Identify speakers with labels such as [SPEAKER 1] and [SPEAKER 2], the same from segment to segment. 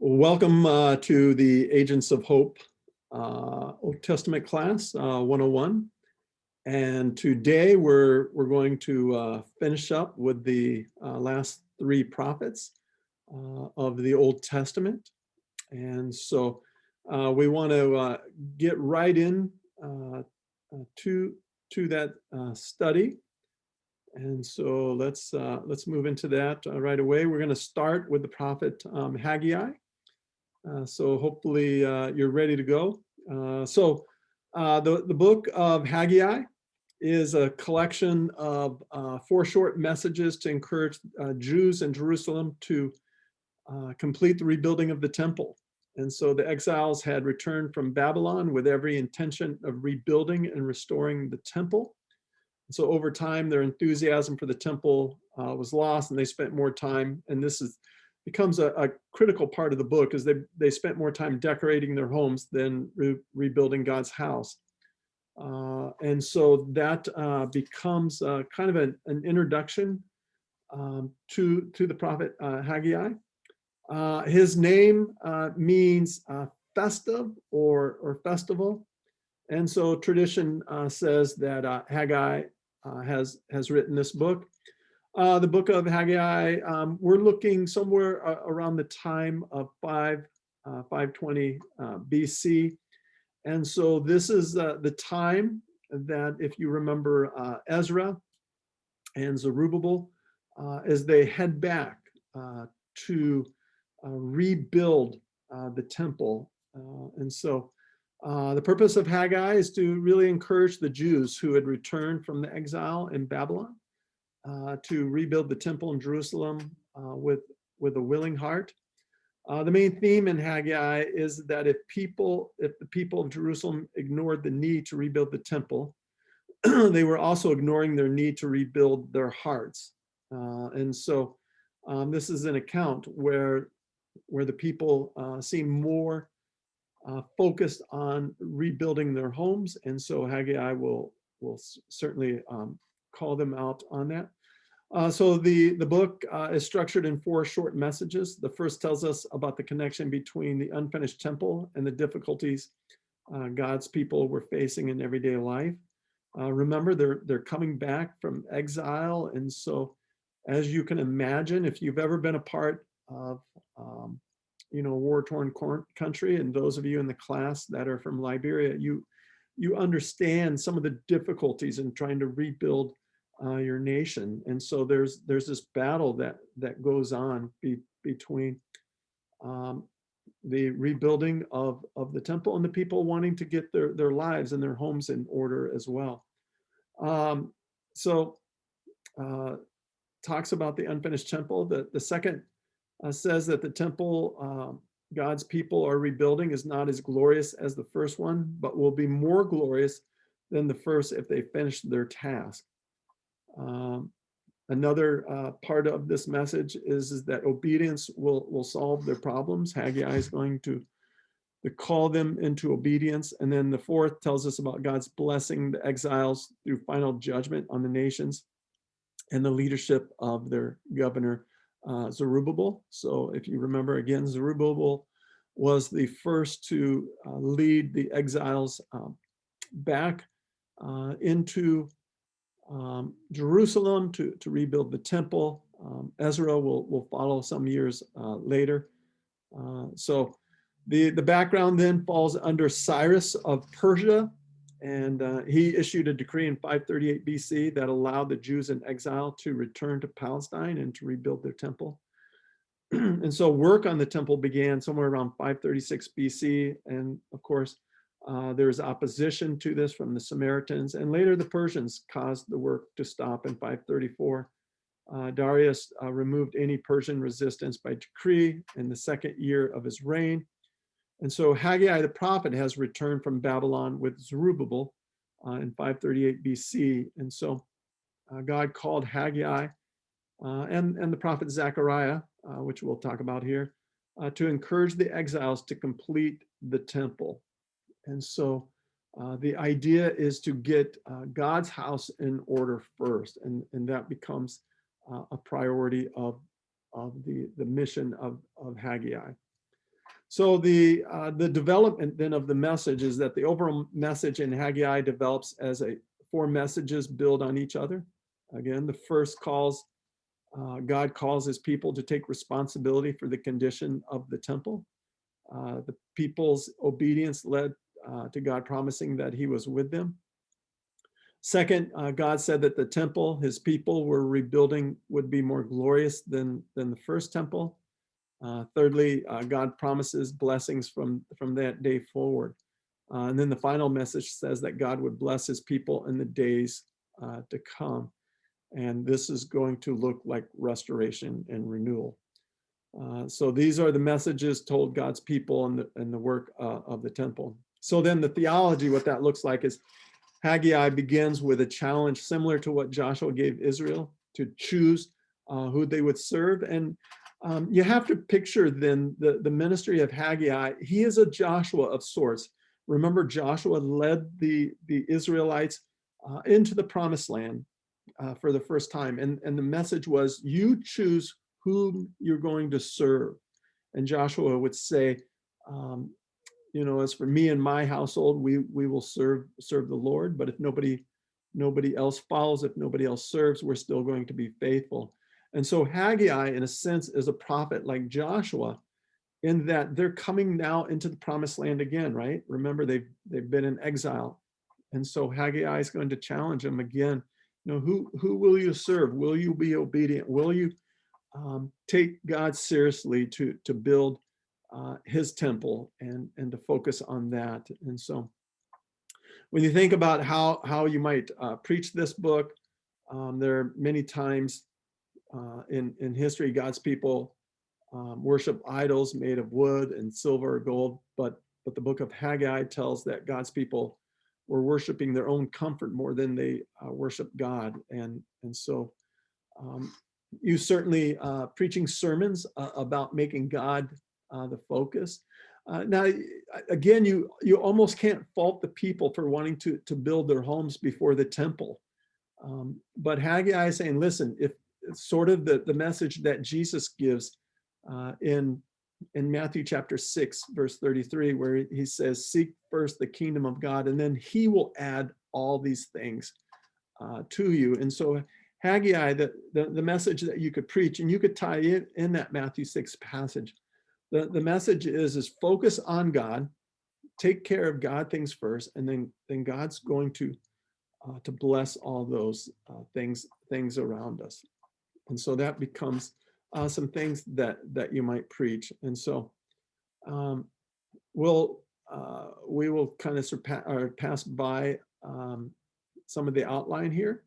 [SPEAKER 1] Welcome to the Agents of Hope Old Testament class 101. And today we're going to finish up with the last three prophets of the Old Testament. And so we want to get right in to that study. And so let's move into that right away. We're going to start with the prophet Haggai. So hopefully you're ready to go. The book of Haggai is a collection of 4 short messages to encourage Jews in Jerusalem to complete the rebuilding of the temple. And so the exiles had returned from Babylon with every intention of rebuilding and restoring the temple. So over time, their enthusiasm for the temple was lost, and they spent more time, and this becomes a critical part of the book, is they spent more time decorating their homes than rebuilding God's house. And so that becomes kind of an introduction to the prophet Haggai. His name means festive or festival. And so tradition says that Haggai has written this book. The book of Haggai, we're looking somewhere around the time of 520 BC. And so this is the time that, if you remember Ezra and Zerubbabel, as they head back to rebuild the temple. And so the purpose of Haggai is to really encourage the Jews who had returned from the exile in Babylon to rebuild the temple in Jerusalem with a willing heart. The main theme in Haggai is that if the people of Jerusalem ignored the need to rebuild the temple, they were also ignoring their need to rebuild their hearts. And so this is an account where the people seem more focused on rebuilding their homes. And so Haggai will certainly call them out on that. So the book is structured in 4 short messages. The first tells us about the connection between the unfinished temple and the difficulties God's people were facing in everyday life. Remember, they're coming back from exile. And so, as you can imagine, if you've ever been a part of war-torn country, and those of you in the class that are from Liberia, you understand some of the difficulties in trying to rebuild your nation. And so there's this battle that goes on between the rebuilding of the temple and the people wanting to get their lives and their homes in order as well. Talks about the unfinished temple. The second says that the temple God's people are rebuilding is not as glorious as the first one, but will be more glorious than the first if they finish their task. Another part of this message is that obedience will solve their problems. Haggai is going to call them into obedience. And then the fourth tells us about God's blessing the exiles through final judgment on the nations and the leadership of their governor, Zerubbabel. So if you remember, again, Zerubbabel was the first to lead the exiles back into Jerusalem to rebuild the temple. Ezra will follow some years later. So the background then falls under Cyrus of Persia, and he issued a decree in 538 BC that allowed the Jews in exile to return to Palestine and to rebuild their temple. And so work on the temple began somewhere around 536 BC, and of course there's opposition to this from the Samaritans, and later the Persians caused the work to stop in 534. Darius removed any Persian resistance by decree in the 2nd year of his reign. And so Haggai the prophet has returned from Babylon with Zerubbabel in 538 BC. And so God called Haggai and the prophet Zechariah, which we'll talk about here, to encourage the exiles to complete the temple. And so the idea is to get God's house in order first, and that becomes a priority of the mission of Haggai. So the development then of the message is that the overall message in Haggai develops as four messages build on each other. Again, the first God calls his people to take responsibility for the condition of the temple. The people's obedience led to God promising that he was with them. Second, God said that the temple his people were rebuilding would be more glorious than the first temple. Thirdly, God promises blessings from that day forward. And then the final message says that God would bless his people in the days to come. And this is going to look like restoration and renewal. So these are the messages told God's people and the work of the temple. So then the theology, what that looks like is Haggai begins with a challenge similar to what Joshua gave Israel to choose who they would serve. And you have to picture then the ministry of Haggai. He is a Joshua of sorts. Remember, Joshua led the Israelites into the promised land for the first time. And the message was, you choose whom you're going to serve. And Joshua would say, as for me and my household, we will serve the Lord. But if nobody else follows, if nobody else serves, we're still going to be faithful. And so Haggai, in a sense, is a prophet like Joshua, in that they're coming now into the promised land again, right? Remember, they've been in exile. And so Haggai is going to challenge them again. Who will you serve? Will you be obedient? Will you take God seriously to build his temple and to focus on that? And so when you think about how you might preach this book, there are many times in history, God's people worship idols made of wood and silver or gold, but the book of Haggai tells that God's people were worshiping their own comfort more than they worship God. And so you certainly preaching sermons about making God the focus. Now, again, you almost can't fault the people for wanting to build their homes before the temple. But Haggai is saying, listen, if it's sort of the message that Jesus gives in Matthew chapter 6, verse 33, where he says, seek first the kingdom of God, and then he will add all these things to you. And so Haggai, the message that you could preach, and you could tie in that Matthew 6 passage. The message is focus on God, take care of God things first, and then God's going to bless all those things around us. And so that becomes some things that you might preach. And so we will kind of pass by some of the outline here.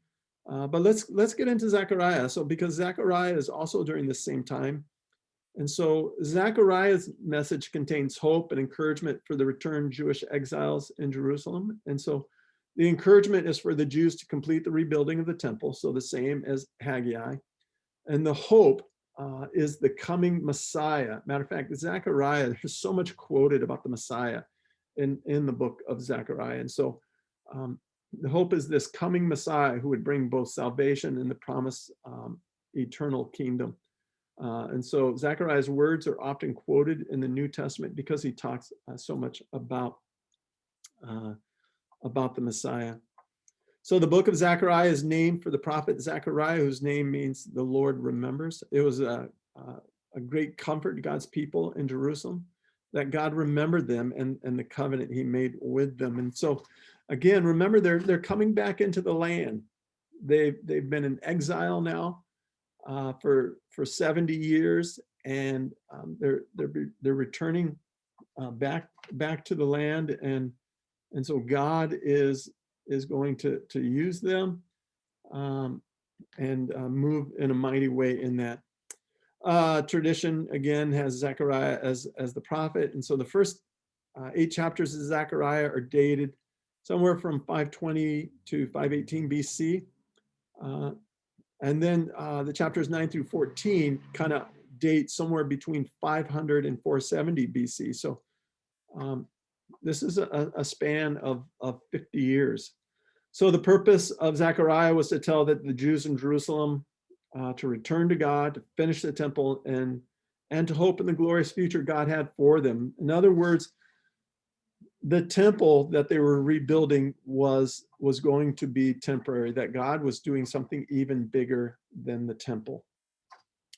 [SPEAKER 1] But let's get into Zechariah. So because Zechariah is also during the same time. And so Zechariah's message contains hope and encouragement for the returned Jewish exiles in Jerusalem. And so the encouragement is for the Jews to complete the rebuilding of the temple, so the same as Haggai. And the hope is the coming Messiah. Matter of fact, Zechariah, there's so much quoted about the Messiah in the book of Zechariah. And so the hope is this coming Messiah who would bring both salvation and the promised eternal kingdom. And so Zechariah's words are often quoted in the New Testament because he talks so much about the Messiah. So the book of Zechariah is named for the prophet Zechariah, whose name means the Lord remembers. It was a great comfort to God's people in Jerusalem that God remembered them and the covenant he made with them. And so again, remember, they're coming back into the land. They've been in exile now for 70 years, and they're returning back to the land, and so God is going to use them and move in a mighty way in that. Tradition again has Zechariah as the prophet, and so the first 8 chapters of Zechariah are dated somewhere from 520 to 518 BC. And then the chapters 9 through 14 kind of date somewhere between 500 and 470 BC. So this is a span of 50 years. So the purpose of Zechariah was to tell that the Jews in Jerusalem to return to God, to finish the temple, and and to hope in the glorious future God had for them. In other words, the temple that they were rebuilding was going to be temporary, that God was doing something even bigger than the temple.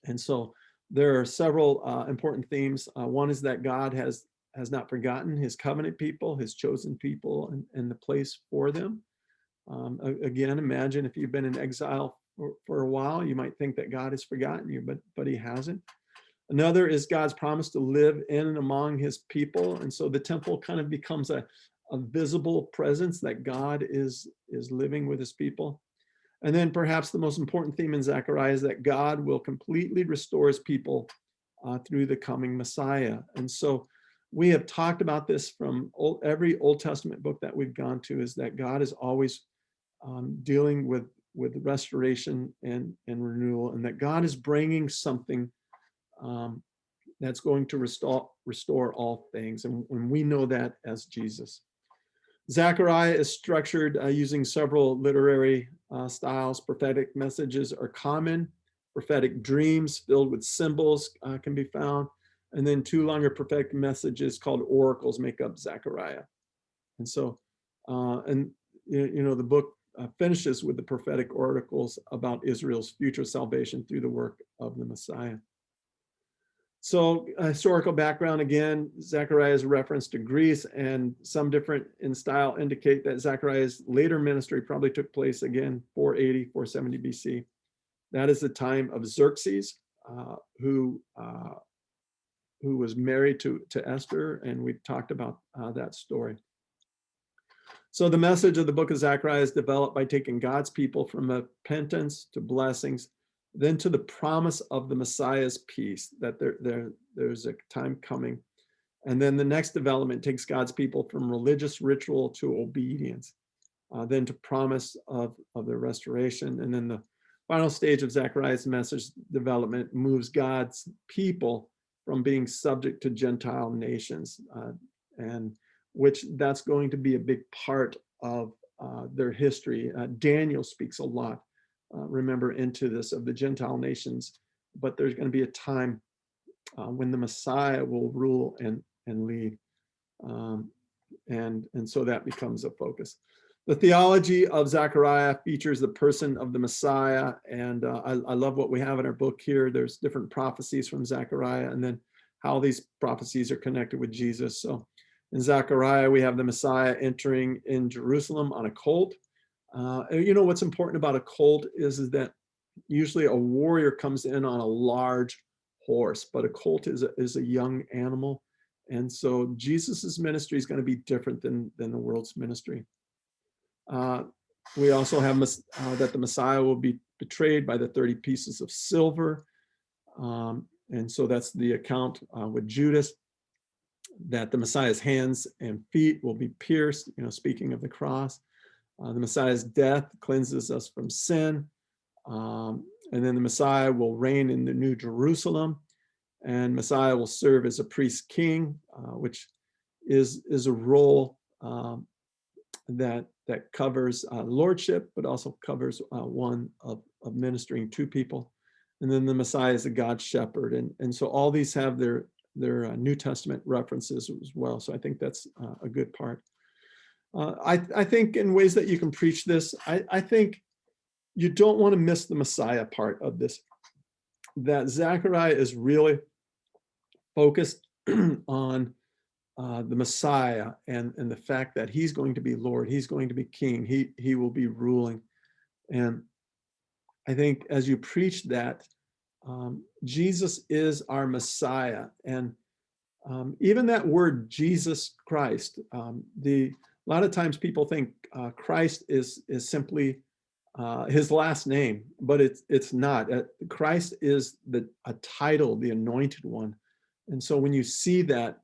[SPEAKER 1] And so there are several important themes. One is that God has not forgotten his covenant people, his chosen people, and the place for them. Again, imagine if you've been in exile for a while, you might think that God has forgotten you, but he hasn't. Another is God's promise to live in and among his people. And so the temple kind of becomes a visible presence that God is living with his people. And then perhaps the most important theme in Zechariah is that God will completely restore his people through the coming Messiah. And so we have talked about this from every Old Testament book that we've gone to, is that God is always dealing with restoration and renewal, and that God is bringing something that's going to restore all things. And we know that as Jesus. Zechariah is structured using several literary styles. Prophetic messages are common. Prophetic dreams filled with symbols can be found. And then two longer prophetic messages called oracles make up Zechariah. And so, the book finishes with the prophetic oracles about Israel's future salvation through the work of the Messiah. So historical background, again, Zechariah's reference to Greece, and some different in style indicate that Zechariah's later ministry probably took place again 480, 470 BC. That is the time of Xerxes, who was married to Esther, and we talked about that story. So the message of the book of Zechariah is developed by taking God's people from repentance to blessings, then to the promise of the Messiah's peace, that there's a time coming. And then the next development takes God's people from religious ritual to obedience, then to promise of their restoration. And then the final stage of Zechariah's message development moves God's people from being subject to Gentile nations, and which that's going to be a big part of their history. Daniel speaks a lot, remember, into this of the Gentile nations, but there's going to be a time when the Messiah will rule and lead. And so that becomes a focus. The theology of Zechariah features the person of the Messiah, and I love what we have in our book here. There's different prophecies from Zechariah, and then how these prophecies are connected with Jesus. So in Zechariah, we have the Messiah entering in Jerusalem on a colt. What's important about a colt is that usually a warrior comes in on a large horse, but a colt is a young animal. And so Jesus's ministry is going to be different than the world's ministry. We also have that the Messiah will be betrayed by the 30 pieces of silver. And so that's the account with Judas, that the Messiah's hands and feet will be pierced, speaking of the cross. The Messiah's death cleanses us from sin. And then the Messiah will reign in the New Jerusalem, and Messiah will serve as a priest king, which is a role that covers lordship, but also covers one of ministering to people. And then the Messiah is a God shepherd. And so all these have their New Testament references as well. So I think that's a good part. I think in ways that you can preach this, I think you don't want to miss the Messiah part of this, that Zechariah is really focused on the Messiah and the fact that he's going to be Lord, he's going to be king, he will be ruling. And I think as you preach that, Jesus is our Messiah. And even that word Jesus Christ, a lot of times people think Christ is simply his last name, but it's not. Christ is a title, the anointed one. And so when you see that,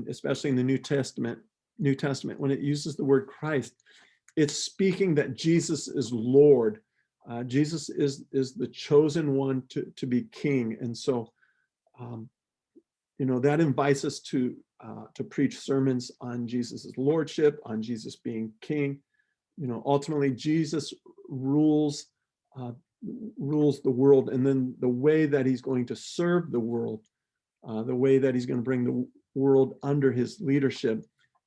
[SPEAKER 1] especially in the New Testament, when it uses the word Christ, it's speaking that Jesus is Lord. Jesus is the chosen one to be king. And so, that invites us to preach sermons on Jesus's lordship, on Jesus being king. Ultimately, Jesus rules the world, and then the way that he's going to serve the world the way that he's going to bring the world under his leadership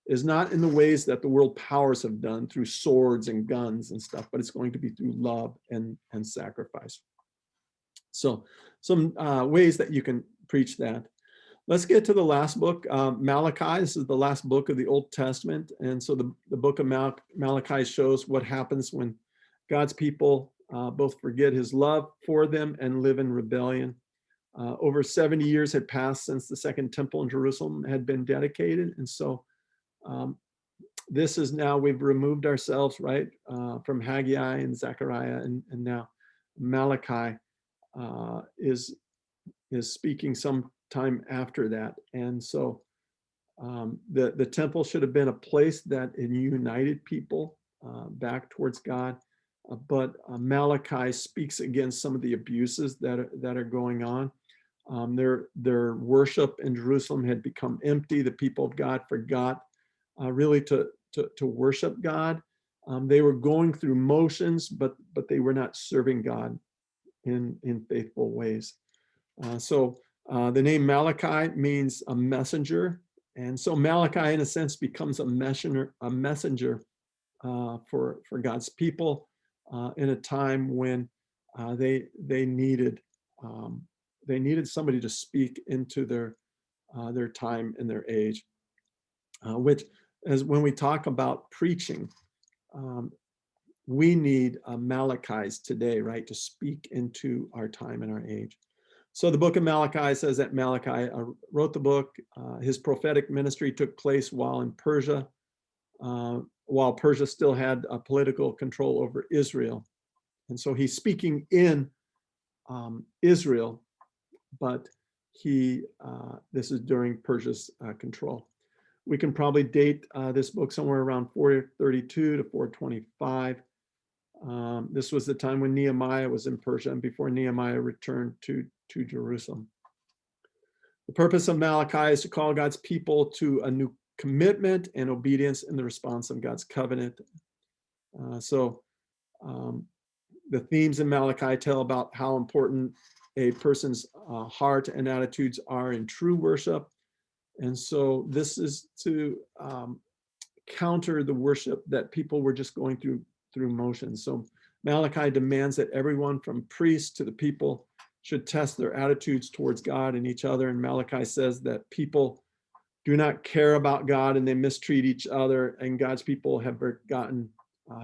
[SPEAKER 1] is not in the ways that the world powers have done through swords and guns and stuff, but it's going to be through love and sacrifice. So some ways that you can preach that. Let's get to the last book, Malachi. This is the last book of the Old Testament. And so the book of Malachi shows what happens when God's people both forget his love for them and live in rebellion. Over 70 years had passed since the second temple in Jerusalem had been dedicated. And so this is now, we've removed ourselves, right, from Haggai and Zechariah, and now Malachi is speaking some time after that. And so the temple should have been a place that united people back towards God. But Malachi speaks against some of the abuses that are going on. Their worship in Jerusalem had become empty. The people of God forgot really to worship God. They were going through motions, but they were not serving God in faithful ways. So the name Malachi means a messenger, and so Malachi, in a sense, becomes a messenger for God's people in a time when they needed somebody to speak into their time and their age, which, as when we talk about preaching, we need Malachi's today, right, to speak into our time and our age. So the book of Malachi says that Malachi wrote the book. His prophetic ministry took place while in Persia, while Persia still had political control over Israel. And so he's speaking in Israel, but this is during Persia's control. We can probably date this book somewhere around 432 to 425. This was the time when Nehemiah was in Persia and before Nehemiah returned to Jerusalem. The purpose of Malachi is to call God's people to a new commitment and obedience in the response of God's covenant. So the themes in Malachi tell about how important a person's heart and attitudes are in true worship. And so this is to counter the worship that people were just going through motions. So Malachi demands that everyone from priests to the people should test their attitudes towards God and each other. And Malachi says that people do not care about God and they mistreat each other, and God's people have forgotten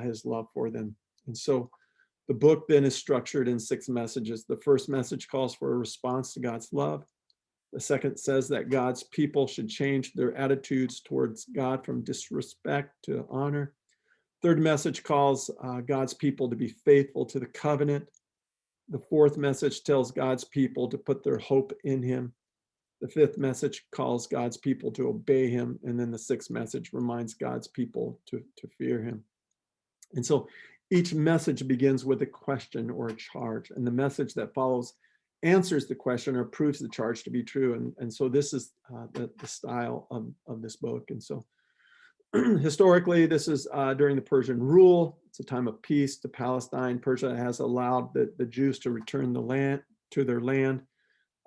[SPEAKER 1] his love for them. And so the book then is structured in 6 messages. The first message calls for a response to God's love. The second says that God's people should change their attitudes towards God from disrespect to honor. Third message calls God's people to be faithful to the covenant. The fourth message tells God's people to put their hope in him. The fifth message calls God's people to obey him. And then the sixth message reminds God's people to fear him. And so each message begins with a question or a charge, and the message that follows answers the question or proves the charge to be true. And so this is the style of this book. And so historically, this is during the Persian rule. It's a time of peace to Palestine. Persia has allowed the Jews to return to their land.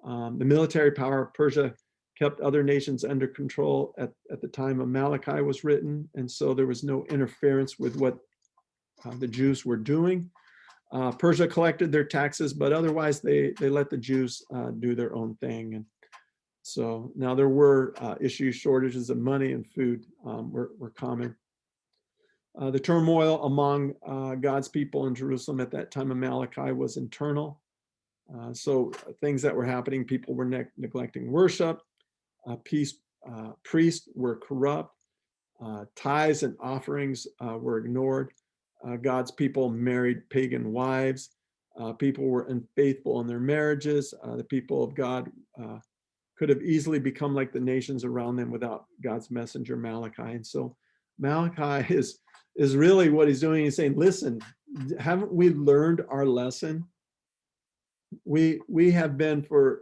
[SPEAKER 1] The military power of Persia kept other nations under control at the time of Malachi was written. And so there was no interference with what the Jews were doing. Persia collected their taxes, but otherwise they let the Jews do their own thing. And so now there were issues, shortages of money and food were common. The turmoil among God's people in Jerusalem at that time of Malachi was internal. So things that were happening, people were neglecting worship, priests were corrupt, tithes and offerings were ignored. God's people married pagan wives. People were unfaithful in their marriages. The people of God could have easily become like the nations around them without God's messenger Malachi. And so Malachi is really what he's doing. He's saying, listen, haven't we learned our lesson? We have been for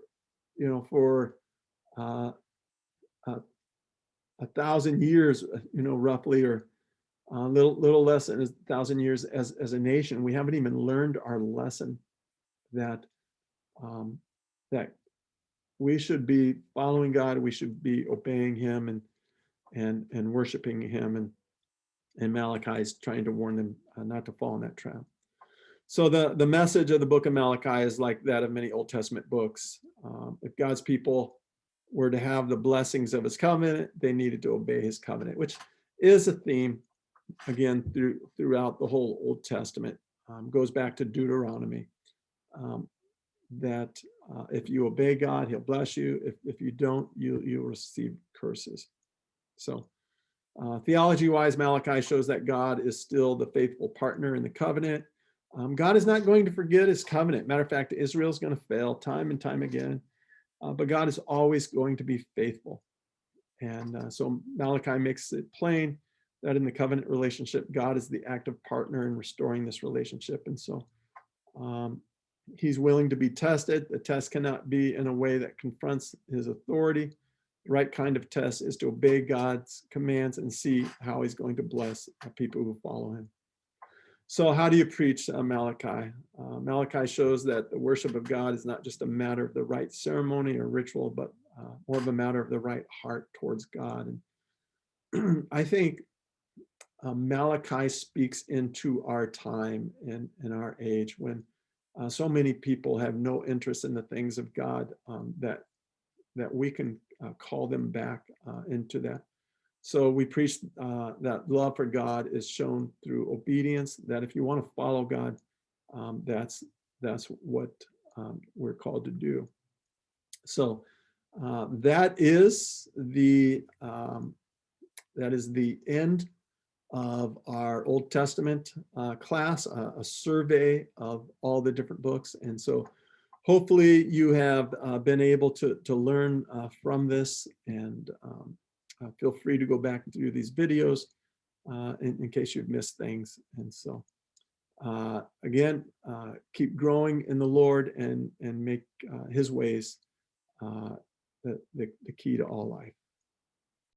[SPEAKER 1] 1,000 years, roughly, or a little less than 1,000 years as a nation. We haven't even learned our lesson that we should be following God. We should be obeying him and worshiping him. And Malachi is trying to warn them not to fall in that trap. So the message of the book of Malachi is like that of many Old Testament books. If God's people were to have the blessings of his covenant, they needed to obey his covenant, which is a theme, again, throughout the whole Old Testament. Goes back to Deuteronomy, that if you obey God, he'll bless you. If you don't, you'll receive curses. So theology-wise, Malachi shows that God is still the faithful partner in the covenant. God is not going to forget his covenant. Matter of fact, Israel is going to fail time and time again, but God is always going to be faithful. And so Malachi makes it plain that in the covenant relationship, God is the active partner in restoring this relationship. And so he's willing to be tested. The test cannot be in a way that confronts his authority. The right kind of test is to obey God's commands and see how he's going to bless people who follow him. So how do you preach Malachi? Malachi shows that the worship of God is not just a matter of the right ceremony or ritual, but more of a matter of the right heart towards God. And I think Malachi speaks into our time and our age when so many people have no interest in the things of God, that we can call them back into that. So we preach that love for God is shown through obedience, that if you want to follow God, that's what we're called to do. So that is the end of our Old Testament class, a survey of all the different books. And so hopefully you have been able to learn from this, and feel free to go back through these videos in case you've missed things. And so again, keep growing in the Lord and make his ways the key to all life.